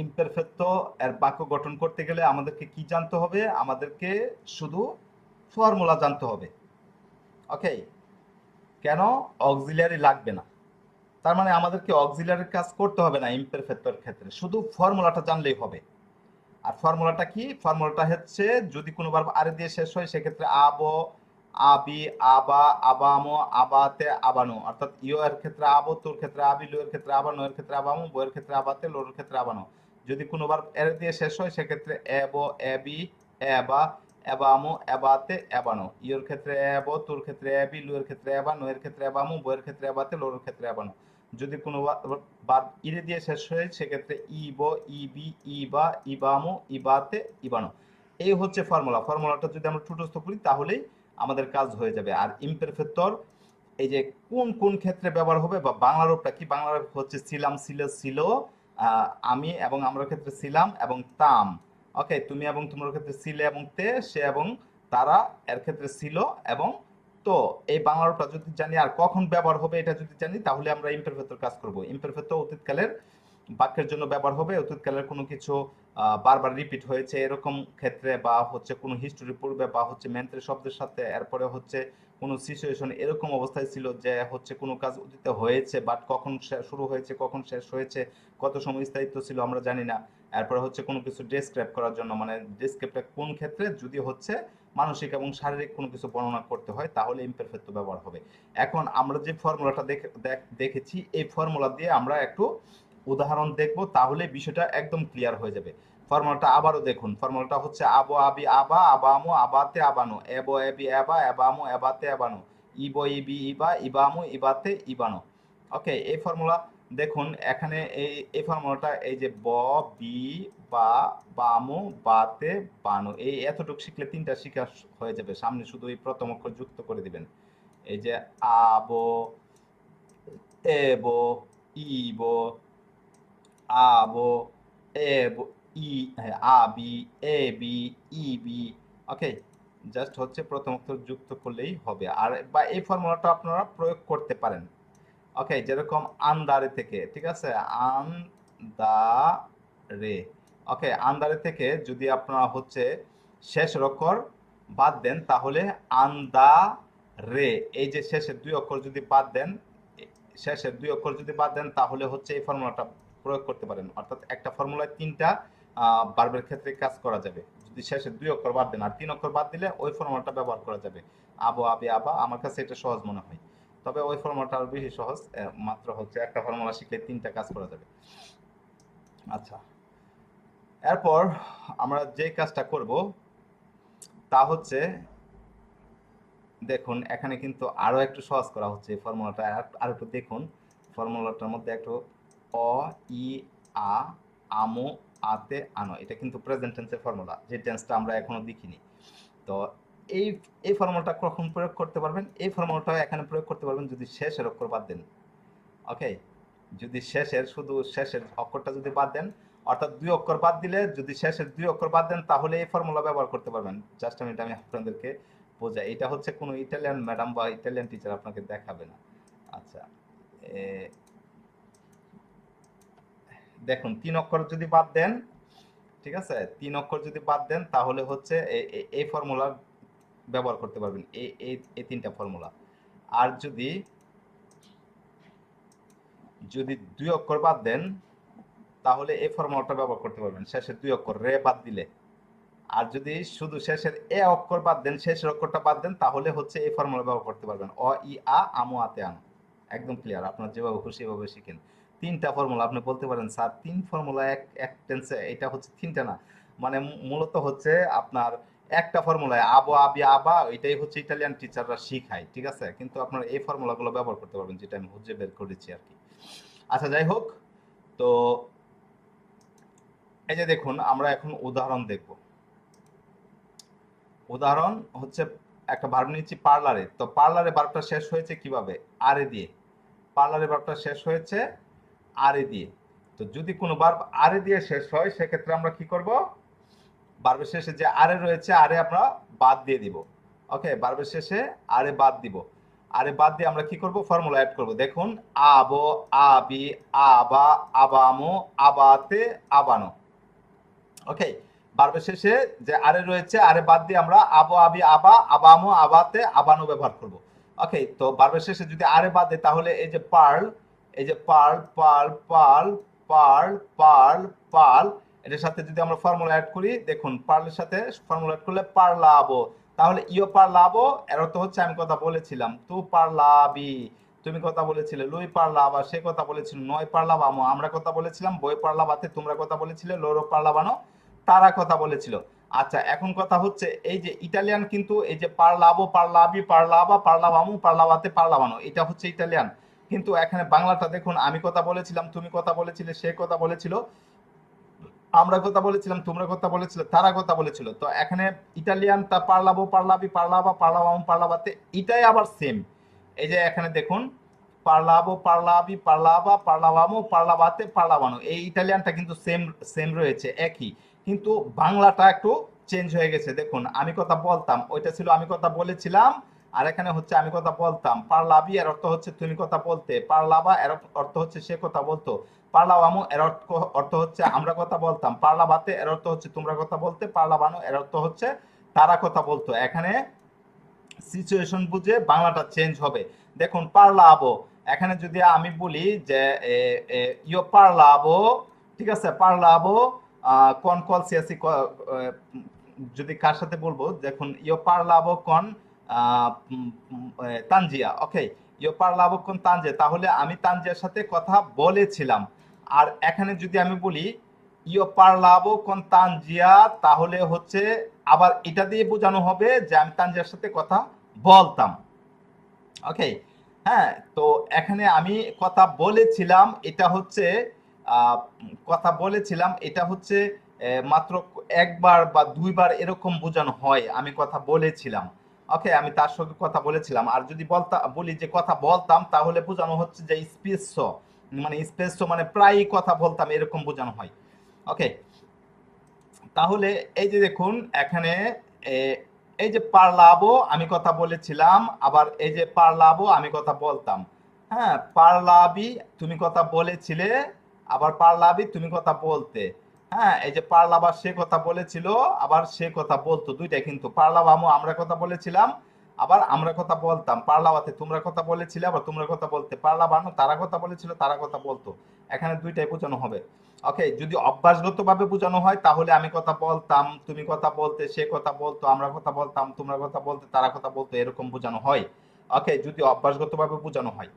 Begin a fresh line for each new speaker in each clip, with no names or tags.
ইমপারফেক্টো এর বাক্য গঠন করতে গেলে আমাদেরকে কি জানতে হবে? আমাদেরকে শুধু ফর্মুলা জানতে হবে। ওকে, কেন অক্সিলিয়ারি লাগবে না? তার মানে আমাদেরকে অক্সিলিয়ারির কাজ করতে হবে না ইমপারফেক্টোর ক্ষেত্রে, শুধু ফর্মুলাটা জানলেই হবে। আর ফর্মুলাটা কি? ফর্মুলাটা হচ্ছে যদি কোনো ভার্ব আরে দিয়ে শেষ হয় সেক্ষেত্রে আবো, আবি, আবা, আবামো, আবাতে, আবানো। অর্থাৎ ইও এর ক্ষেত্রে আবো, তোর ক্ষেত্রে আবি, লো এর ক্ষেত্রে আবানো, এর ক্ষেত্রে আবামো, বইয়ের ক্ষেত্রে আবাতে, লোর ক্ষেত্রে আবানো। যদি কোনো ভার্ব এর দিয়ে শেষ হয় সেক্ষেত্রে এবো, এবি, এবা, এবামো, এবাতে, এবানো। ইওর ক্ষেত্রে এবো, তোর ক্ষেত্রে এবি, লো এর ক্ষেত্রে এবা, নো এর ক্ষেত্রে এবামো, বইয়ের ক্ষেত্রে এবাতে, লোর ক্ষেত্রে এবানো। যদি কোনো ভার্ব ইরে দিয়ে শেষ হয় সেক্ষেত্রে ইবো, ইবি, ইবা, ইবামো, ইবাতে, ইবানো। এই হচ্ছে ফর্মুলা। ফর্মুলাটা যদি আমরা ঠুটস্থ করি তাহলেই আমাদের কাজ হয়ে যাবে। আর ইমপারফেক্টর এই যে কোন কোন ক্ষেত্রে ব্যবহার হবে বা বাংলা রূপটা কি? বাংলা রূপ হচ্ছে ছিলাম, ছিল, ছিল, আমি এবং আমরা ক্ষেত্রে ছিলাম এবং তাম। ওকে, তুমি এবং তোমার ক্ষেত্রে ছিলে এবং তে, সে এবং তারা এর ক্ষেত্রে ছিল এবং তো। এই বাংলা রূপটা যদি জানি আর কখন ব্যবহার হবে এটা যদি জানি তাহলে আমরা ইমপারফেক্টর কাজ করব। ইমপারফেক্ট অতীতকালের বাক্যের জন্য ব্যবহার হবে। অতীতকালের কোনো কিছু বারবার রিপিট হয়েছে এরকম ক্ষেত্রে, বা হচ্ছে কোনো হিস্টোরি পূর্বে, বা হচ্ছে মেন্ত্রে শব্দের সাথে, এরপরে হচ্ছে কোনো সিচুয়েশন এরকম অবস্থায় ছিল যে হচ্ছে কোনো কাজ অতীতে হয়েছে বাট কখন শুরু হয়েছে, কখন শেষ হয়েছে, কত সময় স্থায়িত্ব ছিল আমরা জানি না। এরপরে হচ্ছে কোনো কিছু ডেসক্রাইব করার জন্য, মানে ডেসক্রাইবটা কোন ক্ষেত্রে যদি হচ্ছে মানসিক এবং শারীরিক কোনো কিছু বর্ণনা করতে হয় তাহলে ইমপারফেক্ট ব্যবহার হবে। এখন আমরা যে ফর্মুলাটা দেখেছি এই ফর্মুলা দিয়ে আমরা একটু উদাহরণ দেখব, তাহলে বিষয়টা একদম ক্লিয়ার হয়ে যাবে। ফর্মুলাটা আবারও দেখুন। ফর্মুলাটা হচ্ছে আবো, আবি, আবা, আবামো, আবাতে, আবানো, এবো, এবি, এবা, এবামো, এবাতে, এবানো, ইবো, ইবি, ইবা, ইবামো, ইবাতে, ইবানো। ওকে, এই ফর্মুলা দেখুন এখানে এই ফর্মুলাটা এই যে ব, বি, বা, বামো, বাতে, বানো, এই এতটুকু শিখলে তিনটা শিখা হয়ে যাবে। সামনে শুধু এই প্রথম অক্ষর যুক্ত করে দিবেন। এই যে আবো, এবো, ইবো, আবো, এবো, আবি, এবি, ইবি। ওকে, জাস্ট হচ্ছে প্রথম অক্ষর যুক্ত করলেই হবে। আর বা এই ফর্মুলাটা আপনারা প্রয়োগ করতে পারেন। ওকে, যেরকম আন্দারে থেকে, ঠিক আছে, আন্দারে। ওকে, আন্দারে থেকে যদি আপনারা হচ্ছে শেষের অক্ষর বাদ দেন তাহলে আন্দা রে, এই যে শেষের দুই অক্ষর যদি বাদ দেন, শেষের দুই অক্ষর যদি বাদ দেন তাহলে হচ্ছে এই ফর্মুলাটা প্রয়োগ করতে পারেন। অর্থাৎ একটা ফর্মুলায় তিনটা ভার্বের ক্ষেত্রে কাজ করা যাবে যদি শেষের দুই অক্ষর বাদ দেন, আর তিন অক্ষর বাদ দিলে ওই ফর্মুলাটা ব্যবহার করা যাবে। আবো, আবি, আবা। আমার কাছে এটা সহজ মনে হয়, তবে ওই ফর্মুলাটা আরো বেশি সহজ। মাত্র হচ্ছে একটা ফর্মুলা শিখলে তিনটা কাজ করা যাবে। আচ্ছা, এরপর আমরা যে কাজটা করব তা হচ্ছে, দেখুন এখানে কিন্তু আরো একটু সহজ করা হচ্ছে এই ফর্মুলাটা। আর একটু দেখুন ফর্মুলাটার মধ্যে একটু অ, ই, আ, আমো, আতে, আনো, এটা কিন্তু প্রেজেন্ট টেন্সের ফর্মুলা, যে টেন্সটা আমরা এখনো দেখিনি। তো এই এই ফর্মুলাটা কখন প্রয়োগ করতে পারবেন? এই ফর্মুলাটা এখানে প্রয়োগ করতে পারবেন যদি শেষের অক্ষর বাদ দেন। ওকে, যদি শুধু শেষের অক্ষরটা যদি বাদ দেন, অর্থাৎ দুই অক্ষর বাদ দিলে যদি শেষের দুই অক্ষর বাদ দেন তাহলে এই ফর্মুলা ব্যবহার করতে পারবেন। জাস্ট আমি আপনাদেরকে বোঝাই, এটা হচ্ছে কোনো ইটালিয়ান ম্যাডাম বা ইটালিয়ান টিচার আপনাকে দেখাবে না। আচ্ছা, দেখুন তিন অক্ষর যদি বাদ দেন, ঠিক আছে, তিন অক্ষর যদি বাদ দেন তাহলে হচ্ছে এই ফর্মুলা ব্যবহার করতে পারবেন, এই তিনটা ফর্মুলা। আর যদি যদি দুই অক্ষর বাদ দেন তাহলে এই ফর্মুলাটা ব্যবহার করতে পারবেন, শেষের দুই অক্ষর রে বাদ দিলে। আর যদি শুধু শেষের এ অক্ষর বাদ দেন, শেষের অক্ষরটা বাদ দেন, তাহলে হচ্ছে এই ফর্মুলা ব্যবহার করতে পারবেন, অ, ই, আ, আমো, আতে, আনো। একদম ক্লিয়ার, আপনার যেভাবে খুশি এভাবে শিখেন। তিনটা ফর্মুলা। আপনি বলতে পারেন স্যার তিন ফর্মুলা এক টেন্সে, এটা হচ্ছে তিনটা না, মানে মূলত হচ্ছে আপনার একটা ফর্মুলায় আবো, আবি, আবা, এটাই হচ্ছে ইটালিয়ান টিচাররা শিখায়, ঠিক আছে, কিন্তু আপনারা এই ফর্মুলাগুলো ব্যবহার করতে পারবেন যেটা আমি খুঁজে বের করেছি আর কি। আচ্ছা, যাই হোক, তো এই যে দেখুন আমরা এখন উদাহরণ দেখব। উদাহরণ হচ্ছে একটা ভার্ব নিচ্ছি পার্লারে। তো পার্লারে ভার্বটা শেষ হয়েছে কিভাবে? আরে দিয়ে। পার্লারে ভার্বটা শেষ হয়েছে আরে দিয়ে। তো যদি কোনো ভার্ব আরে দিয়ে শেষ হয় সেক্ষেত্রে আমরা কি করব? ভার্বের শেষে যে আরে রয়েছে আরে আমরা বাদ দিয়ে দিব। ওকে, ভার্বের শেষে আরে বাদ দিব। আরে বাদ দিয়ে আমরা কি করব, ফর্মুলা অ্যাড করব। দেখুন আবো, আবি, আবা, আবামো, আবাতে, আবানো। ওকে, বারবার শেষে যে আরে রয়েছে, আরে বাদ দিয়ে আমরা আবো, আবি, আবা, আবামো, আবাতে, আবানো ব্যবহার করব। ওকে, তো বারবার শেষে যদি আরে বাদ দেয় তাহলে এই যে পার্ল, এই যে pearl, pearl, pearl, pearl, pearl, pearl, এটার সাথে যদি আমরা ফর্মুলা অ্যাড করি, দেখুন পার্লের সাথে ফর্মুলা অ্যাড করলে পারলাবো। তাহলে ইও পারলাবো এর অর্থ হচ্ছে আমি কথা বলেছিলাম, তু পারলাবি তুমি কথা বলেছিলে, লুই পারলাবা সে কথা বলেছিল, নয় পারলাবামো আমরা কথা বলেছিলাম, বই পারলাবাতে তোমরা কথা বলেছিলে, লোরো পারলাবানো তারা কথা বলেছিল। আচ্ছা, এখন কথা হচ্ছে এই যে ইটালিয়ান কিন্তু এই যে পারলাবো, পারলাবি, পারলাবা, পারলাবামু, পারলাবাতে, পারলাবানো এটা হচ্ছে ইটালিয়ান। কিন্তু এখানে বাংলাটা দেখুন, আমি কথা বলেছিলাম, তুমি কথা বলেছিলে, সে কথা বলেছিল, আমরা কথা বলেছিলাম, তোমরা কথা বলেছিলে, তারা কথা বলেছিল। তো এখানে ইটালিয়ান তা পারলাবো, পারলাবি, পারলাবা, পারলাবামু, পারলাবাতে এটাই আবার সেম। এই যে এখানে দেখুন পারলাবো, পারলাবি, পারলাবা, পারলাবামু, পারলাবাতে, পারলাবানো, এই ইটালিয়ানটা কিন্তু সেম সেম রয়েছে, একই। কিন্তু বাংলাটা একটু চেঞ্জ হয়ে গেছে। দেখুন আমি কথা বলতাম, ওইটা ছিল আমি কথা বলেছিলাম, আর এখানে হচ্ছে আমি কথা বলতাম। পারলাবি এর অর্থ হচ্ছে তুমি কথা বলতে, পারলাবা এর অর্থ হচ্ছে সে কথা বলতো, পারলাবামু এর অর্থ হচ্ছে আমরা কথা বলতাম, পারলাবাতে এর অর্থ হচ্ছে তোমরা কথা বলতে, পারলাবানো এর অর্থ হচ্ছে তারা কথা বলতো। এখানে সিচুয়েশন বুঝে বাংলাটা চেঞ্জ হবে। দেখুন পারলাবো, এখানে যদি আমি বলি যে ইয়ো পারলাবো, ঠিক আছে, পারলাবো কোন কলসিয়াসি, যদি কার সাথে বলবো, দেখুন ইয়ো পারলাবো কোন তানজিয়া। ওকে, ইয়ো পারলাবো কোন তানজিয়া, তাহলে আমি তানজিয়ার সাথে কথা বলেছিলাম। আর এখানে যদি আমি বলি ইয়ো পারলাবো কোন তানজিয়া, তাহলে হচ্ছে আবার এটা দিয়ে বোঝানো হবে যে আমি তানজিয়ার সাথে কথা বলতাম। ওকে, হ্যাঁ, তো এখানে আমি কথা বলেছিলাম, এটা হচ্ছে কথা বলেছিলাম, এটা হচ্ছে মাত্র একবার বা দুইবার এরকম বোঝানো হয়, আমি কথা বলেছিলাম। ওকে, আমি তার সঙ্গে কথা বলেছিলাম। আর যদি বলি যে কথা বলতাম, তাহলে বোঝানো হচ্ছে যে স্পেস মানে প্রায়ই কথা বলতাম, এরকম বোঝানো হয়। ওকে, তাহলে এই যে দেখুন এখানে এই যে পারলাবো আমি কথা বলেছিলাম, আবার এই যে পারলাবো আমি কথা বলতাম। হ্যাঁ, পারলাবি তুমি কথা বলেছিলে, আবার পারলাবি তুমি কথা বলতে। হ্যাঁ, এই যে পারলাবা সে কথা বলেছিল, আবার সে কথা বলতো, দুইটাই কিন্তু। পারলাবামু আমরা কথা বলেছিলাম, আবার আমরা কথা বলতাম। পারলাবাতে তোমরা কথা বলেছিলে, আবার তোমরা কথা বলতে। পারলাবানো তারা কথা বলেছিল, তারা কথা বলতো। এখানে দুইটাই বোঝানো হবে। ওকে, যদি অভ্যাসগতভাবে বোঝানো হয় তাহলে আমি কথা বলতাম, তুমি কথা বলতে, সে কথা বলতো, আমরা কথা বলতাম, তোমরা কথা বলতে, তারা কথা বলতো, এরকম বোঝানো হয়। ওকে, যদি অভ্যাসগতভাবে বোঝানো হয়।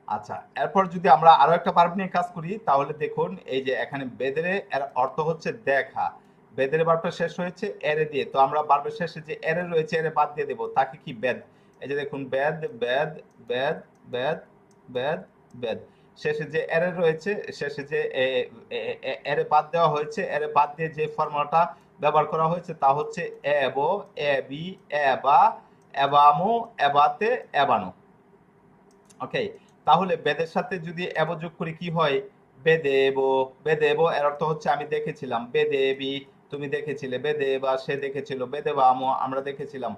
আচ্ছা, এরপর যদি আমরা আরো একটা ভার্ব নিয়ে কাজ করি, তাহলে দেখুন এই যে এখানে বেদেরে এর অর্থ হচ্ছে দেখা। বেদেরে ভার্বটা শেষ হয়েছে এরে দিয়ে, তো আমরা ভার্বের শেষে যে এরে রয়েছে এরে বাদ দিয়ে দেব, তাকে কি বেদ। এই যে দেখুন বেদ, বেদ, বেদ, বেদ, বেদ, বেদ, শেষে যে এরে রয়েছে, শেষে যে এরে বাদ দেওয়া হয়েছে, এরে বাদ দিয়ে যে ফর্মুলাটা ব্যবহার করা হয়েছে তা হচ্ছে এবো, এবি, এবা, এবামো, এবাতে, এবানো। ওকে, তাহলে বেদের সাথে যদি এব যোগ করি কি হয়, বেদেব। বেদেব এর অর্থ হচ্ছে আমি দেখেছিলাম, বেদেবি তুমি দেখেছিলে, বেদেবা সে দেখেছিল, বেদেবাম আমরা দেখেছিলাম,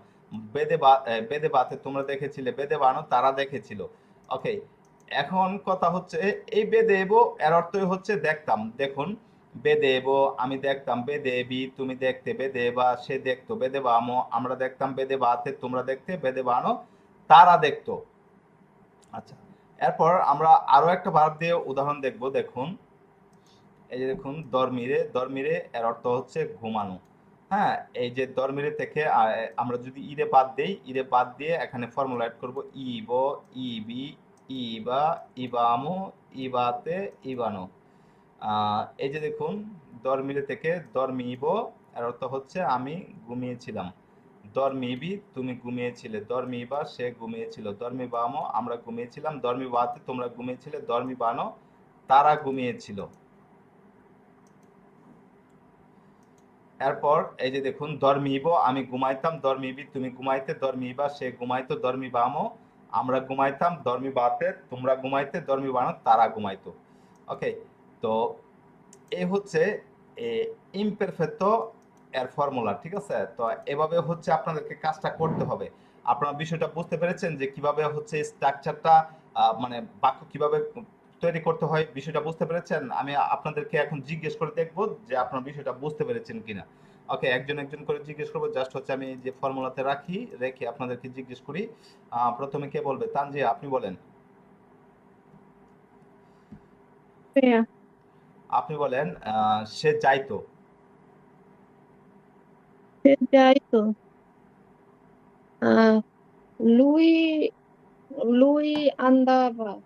বেদেবাতে তোমরা দেখেছিলে, বেদেবানো তারা দেখেছিল। ওকে, এখন কথা হচ্ছে এই বেদেব এর অর্থই হচ্ছে দেখতাম। দেখুন বেদেব আমি দেখতাম, বেদেবি তুমি দেখতে, বেদেবা সে দেখতো, বেদেবাম আমরা দেখতাম, বেদেবাতে তোমরা দেখতে, বেদেবানো তারা দেখতো। আচ্ছা, এরপর আমরা আরো একটা ভার্ব দিয়ে উদাহরণ দেখব। দেখুন এই যে দেখুন দরমিরে, দরমিরে এর অর্থ হচ্ছে ঘুমানো। হ্যাঁ, এই যে দরমিরে থেকে আমরা যদি ইরে বাদ দেই, ইরে বাদ দিয়ে এখানে ফর্মুলা অ্যাড করব ইব, ইবি, ইবা, ইবামো, ইবাতে, ইবানো। এই যে দেখুন দরমিরে থেকে দরমিব এর অর্থ হচ্ছে আমি ঘুমিয়েছিলাম, দরমিবি তুমি ঘুমিয়েছিলে, দরমিবা সে ঘুমিয়েছিল, দরমিবামো আমরা ঘুমিয়েছিলাম, দরমিবাতে তোমরা ঘুমিয়েছিলে, দরমিবানো তারা ঘুমিয়েছিল। এরপর এই যে দেখুন দরমিব আমি ঘুমাইতাম, দরমিবি তুমি ঘুমাইতে, দরমিবা সে ঘুমাইতো, দরমিবামো আমরা ঘুমাইতাম, দরমিবাতে তোমরা ঘুমাইতে, দরমিবানো তারা ঘুমাইতো। ওকে, তো এই হচ্ছে ইমপারফেক্টো এর ফর্মুলা। ঠিক আছে, তো এভাবে হচ্ছে আপনাদেরকে কাজটা করতে হবে। আপনারা বিষয়টা বুঝতে পেরেছেন যে কিভাবে হচ্ছে স্ট্রাকচারটা মানে বাক্য কিভাবে তৈরি করতে হয়, বিষয়টা বুঝতে পেরেছেন? আমি আপনাদেরকে এখন জিজ্ঞেস করে দেখবো যে আপনারা বিষয়টা বুঝতে পেরেছেন কিনা। ওকে, একজন একজন করে জিজ্ঞেস করবো। জাস্ট হচ্ছে আমি যে ফর্মুলাতে রেখে আপনাদেরকে জিজ্ঞেস করি। প্রথমে কে বলবে? তানজিয়া, আপনি বলেন।
হ্যাঁ,
আপনি বলেন সে যাইতো।
সে যাইতো। আহ lui lui andava।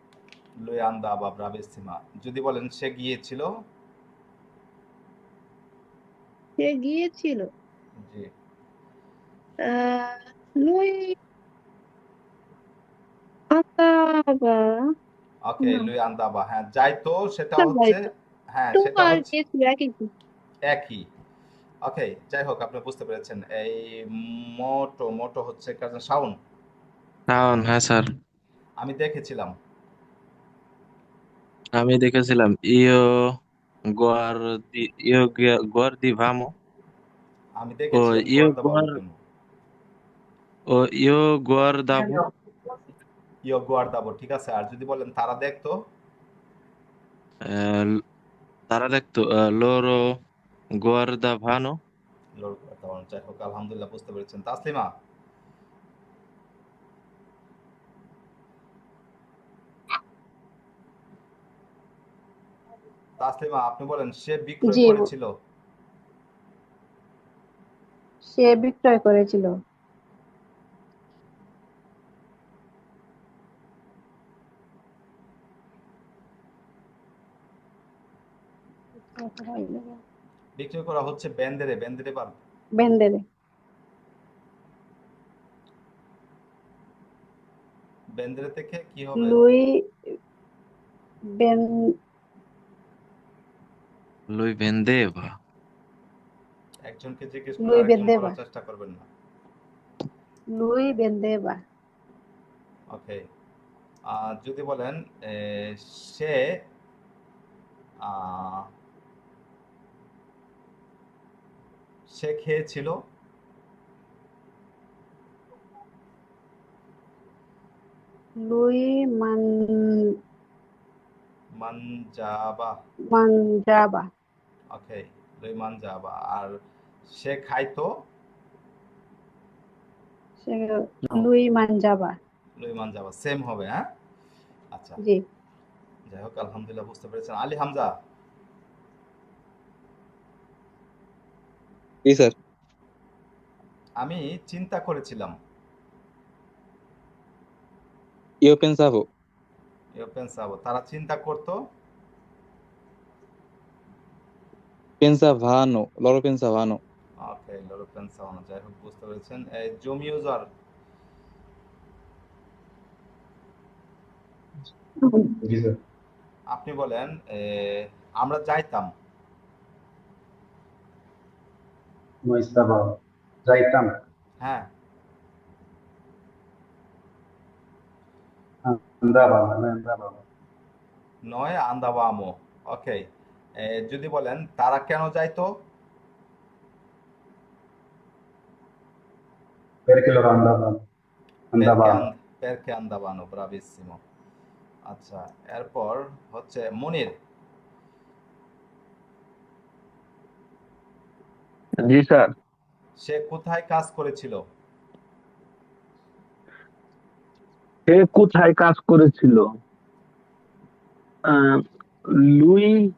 লুই আন্দা বা ব্রাভিসিমা। যদি বলেন সে গিয়েছিল।
সে গিয়েছিল।
জি।
আহ lui andava।
ওকে,
না,
লুই আন্দাবা, হ্যাঁ যাইতো, সেটা হচ্ছে,
যাইতো।
হ্যাঁ
তো
সেটা
আর
হচ্ছে
গিয়েছিল একই তো।
একই। ওকে, যাই হোক আপনি বুঝতে পেরেছেন। এই মোটো মোটো হচ্ছে কাজে সাউন্ড।
শাওন, হ্যাঁ স্যার।
আমি দেখেছিলাম।
আমি দেখেছিলাম guardivamo
আমি
o
দেখেছিলাম
io
গোয়ার্দাবাবুর
guar-
জন্য।
o io guardavo
ইয়ো গোয়ার্দাবো, ঠিক আছে। আর যদি বলেন তারা দেখতো।
l- তারা দেখতো loro guardavano।
লোর গোয়ার্দাবো, যাই হোক আলহামদুলিল্লাহ বুঝতে পেরেছেন। তাসলিমা, তাসলিমা আপনি বলেন সে বিক্রয়
জি,
করেছিল।
সে বিক্রয় করেছিল।
বিক্রয় করা হচ্ছে বেন্দেরে, বেন্দেরে পার।
বেন্দেরে।
বেন্দেরে থেকে কি হবে?
লুই বেন
Lui vendeva।
একজনকে জিজ্ঞেস করে
লুই
আরেকজন
বেন্দেবা।
বলার চেষ্টা করবেন না।
লুই বেন্দেবা।
ওকে, যদি বলেন সে আহ, সে খেয়েছিল।
লুই
মানজাবা।
মানজাবা।
ওকে, লুই মানজাবা। আর সে খাইতো।
সে লুই মানজাবা।
লুই মানজাবা সেম হবে, হ্যাঁ। আচ্ছা,
জি।
যাই হোক আলহামদুলিল্লাহ বুঝতে পেরেছেন। আলী হামজা,
জি স্যার।
আমি চিন্তা করেছিলাম।
ইউ পেনসাভো।
ইউ পেনসাবো, তারা চিন্তা করতো।
পেনসাভানো, লরো পেনসাভানো।
ওকে, লোরো পেনসানো, যাই হোক বুঝতে পেরেছেন। এই জমিউজার,
জি স্যার।
আপনি বলেন আমরা যাইতাম।
No estaba. যাইতাম।
হ্যাঁ,
andaba, no andaba.
নয় আন্দাবামো। ওকে, যদি বলেন তারা কেন যাইতো।
Perché loro andavano?
পেরকে
Andavano.
পেরকে আন্দাবানো, bravissimo. আচ্ছা, এরপর হচ্ছে মনির।
জি স্যার।
সে কোথায় কাজ করেছিল?
সে কোথায় কাজ করেছিল? আহ, লুই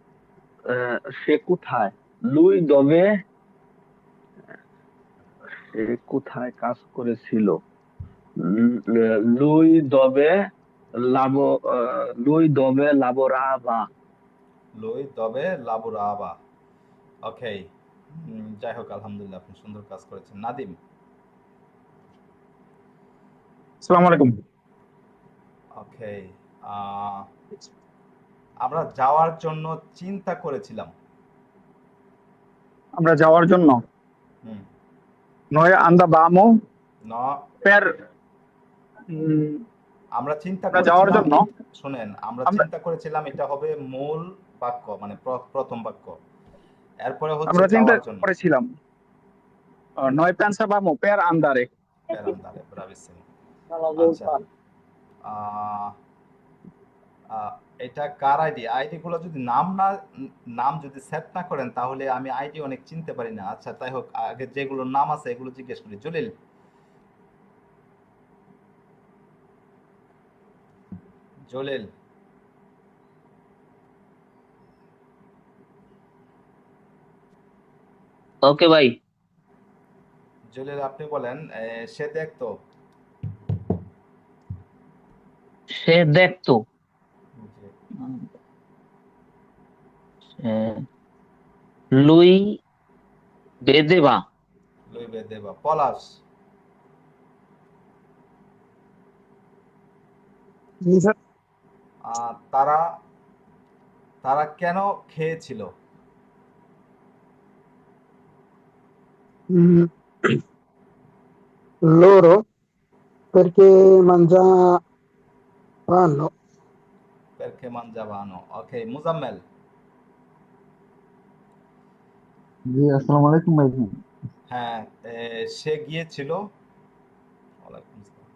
সে কোথায়? লুই দবে সে কোথায় কাজ করেছিল? Luis Deb লাবো Luis Deb লাবোরাবা।
Luis তবে লাবুরাবা। ওকে, যাই হোক আলহামদুলিল্লাহ আপনি সুন্দর কাজ করেছেন। নাদিম।
আসসালামু আলাইকুম।
ওকে, আমরা যাওয়ার জন্য চিন্তা করেছিলাম।
আমরা যাওয়ার জন্য
হুম,
নয় আন্দা বামো
ন
পের
আমরা চিন্তা
আমরা যাওয়ার
করেছিলাম।
জন্য
শুনেন, আমরা
আমরা
চিন্তা করেছিলাম, এটা হবে মূল বাক্য, মানে প্রথম বাক্য। এরপরে হচ্ছে
আমরা চিন্তা
যাওয়ার জন্য।
করেছিলাম নয় পেনসা বামো পের আন্দারে।
per andare, bravissimo. আচ্ছা আহ, আহ, এটা কার আইডি? আইডি গুলো যদি নাম যদি সেট না করেন তাহলে আমি আইডি অনেক চিনতে পারি না। আচ্ছা তাই হোক, আগে যেগুলো নাম আছে এগুলো জিজ্ঞেস করি। জলিল, জলিল
ওকে ভাই।
জলিল আপনি বলেন সে দেখতো।
সে দেখতো।
জি।
লুই বেদেবা।
লুই বেদেবা। পলাশ, তারা তারা কেন খেয়েছিল?
Loro perché mangiavano.
perché mangiavano. ওকে, মুজাম্মেল।
জি আসসালামু আলাইকুম ভাই।
হ্যাঁ, সে গিয়েছিল। ওয়ালাইকুম আসসালাম।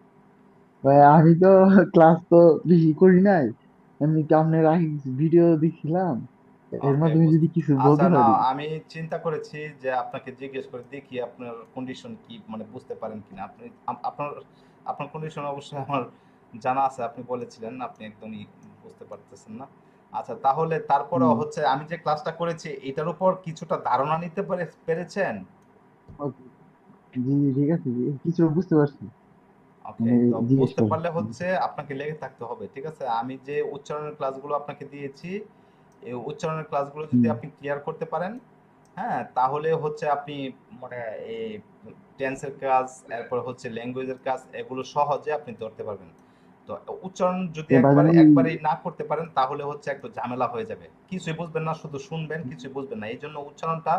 ভাই আমি তো ক্লাস তো বেশি করি নাই, এমনি কি আপনার আগে ভিডিও দেখছিলাম, এর
ওকে,
মাধ্যমে যদি কিছু
আচ্ছা
বলতে
না,
পারি।
আমি চিন্তা করেছি যে আপনাকে জিজ্ঞেস করে দেখি আপনার কন্ডিশন কি, মানে বুঝতে পারেন কিনা আপনি। আপনার আপনার কন্ডিশন অবশ্যই আমার জানা আছে, আপনি বলেছিলেন আপনি একদমই বুঝতে পারতেছেন না। আচ্ছা তাহলে তারপরেও হচ্ছে আমি যে ক্লাসটা করেছি এটার উপর কিছুটা ধারণা নিতে পেরেছেন?
Okay, জি জি, ঠিক আছে, জি, কিছু বুঝতে পারছি।
ওকে,
মানে
তো
জিজ্ঞেস
বুঝতে
করেন।
পারলে হচ্ছে আপনাকে লেগে থাকতে হবে, ঠিক আছে? আমি যে উচ্চারণের ক্লাসগুলো আপনাকে দিয়েছি এই উচ্চারণের ক্লাসগুলো যদি আপনি ক্লিয়ার করতে পারেন, হ্যাঁ, তাহলে হচ্ছে আপনি মানে এই টেন্সের কাজ, এরপর হচ্ছে ল্যাঙ্গুয়েজের কাজ, এগুলো সহজে আপনি ধরতে পারবেন। তো উচ্চারণ যদি
ভাই আমি
একবারেই না করতে পারেন তাহলে হচ্ছে একটু ঝামেলা হয়ে যাবে, কিছুই বুঝবেন না, শুধু শুনবেন, কিছুই বুঝবেন না। এই জন্য উচ্চারণটা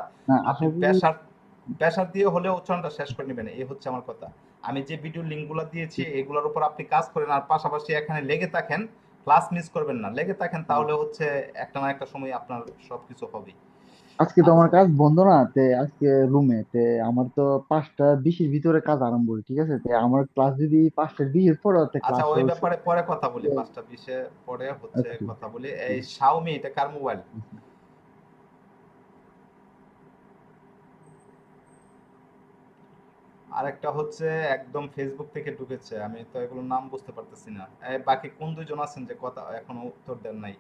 আপনি
আশা করি
প্রেসার দিয়ে হলেও উচ্চারণটা শেষ করে নেবেন, এই হচ্ছে আমার কথা। আমি যে ভিডিও লিঙ্কগুলো দিয়েছি এগুলোর উপর আপনি কাজ করেন, আর পাশাপাশি এখানে লেগে থাকেন, ক্লাস মিস করবেন না, লেগে থাকেন, তাহলে হচ্ছে একটা না একটা সময় আপনার সবকিছু হবেই।
আজকে তো আমার
আচ্ছা
কাজ বন্ধ না, তে আজকে রুমে তে আমার তো 5টা 20-এর ভিতরে কাজ আরম্ভ হয়, ঠিক আছে? তে আমার ক্লাস যদি 5টা 20-এর পরে হতে
আচ্ছা,
ক্লাস
ওই ব্যাপারে পরে কথা বলি, 5টা 20-এ পরে হচ্ছে
আচ্ছা
কথা বলি। এই শাওমি, এটা কার মোবাইল? আরেকটা হচ্ছে একদম ফেসবুক থেকে ঢুকেছে, আমি তো এগুলোর নাম বুঝতে পারতেছি না। এই বাকি কোন দুইজন আছেন যে কথা এখনো উত্তর দেন নাই?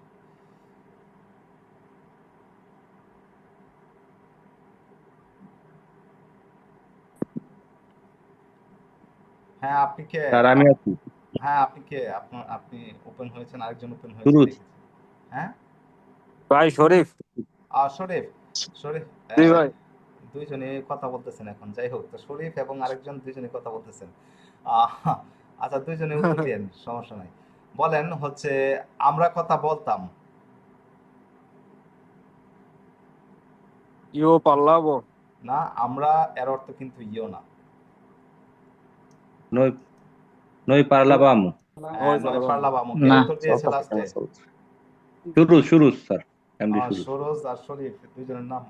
হ্যাঁ, আপনি কে?
স্যার আমি আছি।
হ্যাঁ, আপনি কে? আপনি ওপেন হয়েছেন, আরেকজন ওপেন হয়েছে
সুরুজ।
দেখেছি। হ্যাঁ,
ভাই শরীফ।
শরীফ। শরীফ,
জি ভাই।
দুইজনে কথা বলতেছেন এখন, যাই হোক, তো শরীফ এবং আরেকজন দুইজনে কথা বলতেছেন। আহ, আচ্ছা, দুইজনে উত্তর দেন, সমস্যা নাই। বলেন হচ্ছে আমরা কথা বলতাম।
ইও পাল্লাবো।
না, আমরা এর অর্থ কিন্তু ইও না।
Noi, noi parlavamo.
হ্যাঁ, নয় পারলাম। কে
না,
উত্তর দিয়েছে লাস্টে?
Suruj sir, MD Suruj.
সরোজ আর শরীফ, দুইজনের নাম।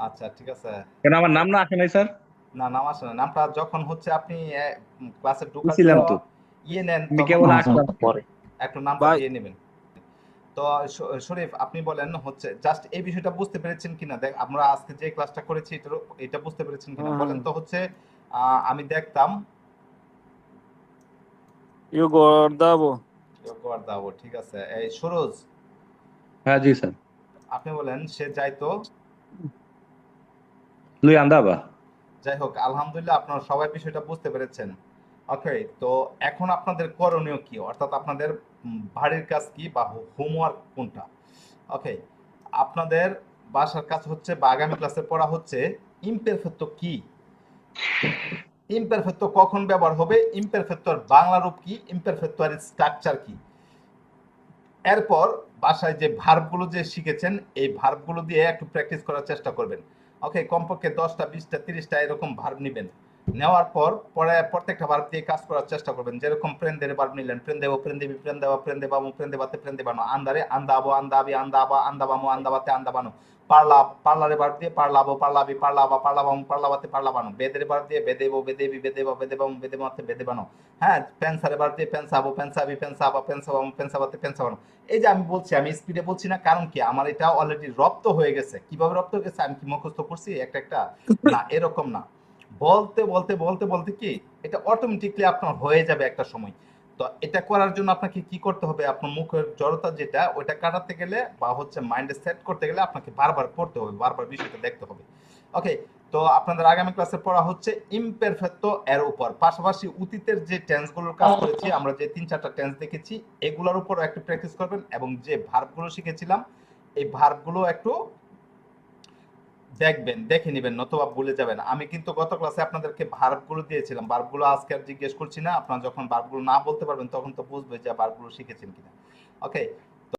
আচ্ছা ঠিক আছে।
কেন আমার নাম না আসে নাই স্যার?
না, নাম আসে না। নামটা যখন হচ্ছে আপনি ক্লাসে ঢোকার
ছিলাম
জন্য
তো।
ইয়ে নেন,
আমি
তখন
কেবল
হচ্ছে
আসলাম।
পরে
একটু নামটা
ভাই।
দিয়ে নেবেন। তো শরীফ আপনি বলেন হচ্ছে জাস্ট এই বিষয়টা বুঝতে পেরেছেন কিনা, দেখ আমরা আজকে যে ক্লাসটা করেছি এটা বুঝতে পেরেছেন কিনা বলেন তো। হচ্ছে আমি দেখতাম।
ইও গর্দাবো।
দাও, ঠিক আছে। এই সরোজ,
হ্যাঁ জি স্যার।
আপনি বলেন সে যাইতো।
Lui andava.
যাই হোক, আলহামদুলিল্লাহ আপনারা সবাই বিষয়টা বুঝতে পেরেছেন। ওকে, তো এখন আপনাদের করণীয় কি, অর্থাৎ আপনাদের বাড়ির কাজ কি বা হোমওয়ার্ক কোনটা? ওকে, আপনাদের বাসার কাজ হচ্ছে বা আগামী ক্লাসে পড়া হচ্ছে ইমপারফেক্টো কি, ইমপারফেক্টো কখন ব্যবহার হবে, ইমপারফেক্টোর বাংলা রূপ কি, ইমপারফেক্টোর স্ট্রাকচার কি। এরপর বাসায় যে ভার্বগুলো যে শিখেছেন এই ভার্বগুলো দিয়ে একটু প্র্যাকটিস করার চেষ্টা করবেন। ওকে, কমপক্ষে 10টা 20টা 30টা এরকম ভার্ব নেবেন। নেওয়ার পর পরে প্রত্যেকটা ভার্ব দিয়ে কাজ করার চেষ্টা করবেন। যেরকম প্রেন্দের ভার্ব নিলেন, প্রেন্দেবো, প্রেন্দেবি, প্রেন্দেবা, প্রেন্দেবামো, প্রেন্দেবাতে, প্রেন্দেবানো, আন্দারে, আন্দাবো, আন্দাবি, আন্দাবা, আন্দাবামো, আন্দাবাতে, আন্দাবানো। পার্লারে ভার্ব দিয়ে পার্লাবো, পার্লাবি, পার্লাবা, পার্লাবাম, পার্লাবাতে, পার্লাবানো। বেদের ভার্ব দিয়ে বেদেবো, বেদেবি, বেদেবা, বেদেবাম, বেদেমাতে, বেদেবানো। হ্যাঁ, পেন্সারে ভার্ব দিয়ে পেন্সাবো, পেন্সাবি, পেন্সাবা, পেন্সাবাম, পেন্সাবাতে, পেন্সাবানো। এই যে আমি বলছি, আমি স্পিডে বলছি না, কারণ কি আমার এটা অলরেডি রপ্ত হয়ে গেছে। কিভাবে রপ্ত হয়ে গেছে? আমি কি মুখস্থ করছি একটা একটা? না, এরকম না। বলতে বলতে বলতে বলতে কি এটা অটোমেটিকলি আপনার হয়ে যাবে একটা সময়। তো এটা করার জন্য আপনাকে কি করতে হবে? আপনার মুখের জড়তা যেটা, ওইটা কাটাতে গেলে বা হচ্ছে মাইন্ডে সেট করতে গেলে আপনাকে বারবার পড়তে হবে, বারবার বিষয়টা দেখতে হবে। ওকে, তো আপনাদের আগামী ক্লাসে পড়া হচ্ছে ইমপারফেক্টো এর উপর, পাশাপাশি অতীতের যে টেন্সগুলোর কাজ করেছি, আমরা যে 3-4টা টেন্স দেখেছি, এগুলোর উপর একটু প্র্যাকটিস করবেন, এবং যে ভার্বগুলো শিখেছিলাম এই ভার্বগুলো একটু দেখবেন, দেখে নেবেন, নতুবা ভুলে যাবেন। আমি কিন্তু গত ক্লাসে আপনাদেরকে ভার্বগুলো দিয়েছিলাম, ভার্বগুলো আজকে আর জিজ্ঞেস করছি না। আপনারা যখন ভার্বগুলো না বলতে পারবেন তখন তো বুঝবে যে ভার্বগুলো শিখেছেন কিনা। ওকে,